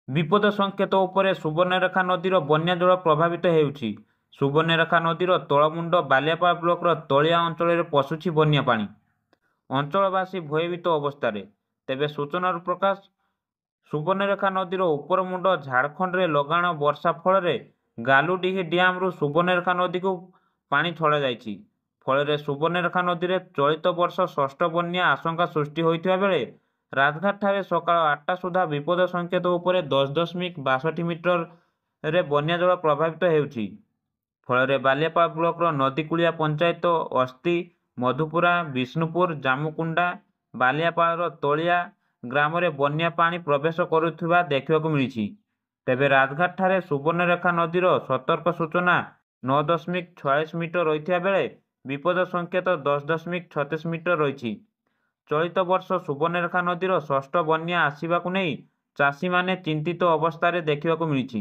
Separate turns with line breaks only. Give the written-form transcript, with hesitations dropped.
ବିପଦ ସଂକେତ ଉପରେ ସୁବର୍ଣ୍ଣରେଖା ନଦୀର ବନ୍ୟା ଜଳ ପ୍ରଭାବିତ ହେଉଛି। ସୁବର୍ଣ୍ଣରେଖା ନଦୀର ତଳମୁଣ୍ଡ ବାଲିଆପାଳ ବ୍ଲକର ତଳିଆ ଅଞ୍ଚଳରେ ପଶୁଛି ବନ୍ୟା ପାଣି। ଅଞ୍ଚଳବାସୀ ଭୟଭୀତ ଅବସ୍ଥାରେ। ତେବେ ସୂଚନାରୁ ପ୍ରକାଶ, ସୁବର୍ଣ୍ଣରେଖା ନଦୀର ଉପରମୁଣ୍ଡ ଝାଡ଼ଖଣ୍ଡରେ ଲଗାଣ ବର୍ଷା ଫଳରେ ଗାଲୁଡିହି ଡ୍ୟାମ୍ରୁ ସୁବର୍ଣ୍ଣରେଖା ନଦୀକୁ ପାଣି ଛଡ଼ାଯାଇଛି। ଫଳରେ ସୁବର୍ଣ୍ଣରେଖା ନଦୀରେ ଚଳିତ ବର୍ଷ ଷଷ୍ଠ ବନ୍ୟା ଆଶଙ୍କା ସୃଷ୍ଟି ହୋଇଥିବା ବେଳେ ରାଜଘାଟଠାରେ ସକାଳ 8ଟା ସୁଦ୍ଧା ବିପଦ ସଂକେତ ଉପରେ 10.62 ମିଟରରେ ବନ୍ୟା ଜଳ ପ୍ରଭାବିତ ହେଉଛି। ଫଳରେ ବାଲିଆପାଳ ବ୍ଲକର ନଦୀକୂଳିଆ ପଞ୍ଚାୟତ ଅସ୍ତି, ମଧୁପୁରା, ବିଷ୍ଣୁପୁର, ଜାମୁକୁଣ୍ଡା, ବାଲିଆପାଳର ତଳିଆ ଗ୍ରାମରେ ବନ୍ୟା ପାଣି ପ୍ରବେଶ କରୁଥିବା ଦେଖିବାକୁ ମିଳିଛି। ତେବେ ରାଜଘାଟଠାରେ ସୁବର୍ଣ୍ଣରେଖା ନଦୀର ସତର୍କ ସୂଚନା 9.46 ମିଟର ରହିଥିବା ବେଳେ ବିପଦ ସଂକେତ 10.36 ମିଟର ରହିଛି। ଚଳିତ ବର୍ଷ ସୁବର୍ଣ୍ଣରେଖା ନଦୀର ଷଷ୍ଠ ବନ୍ୟା ଆସିବାକୁ ନେଇ ଚାଷୀମାନେ ଚିନ୍ତିତ ଅବସ୍ଥାରେ ଦେଖିବାକୁ ମିଳିଛି।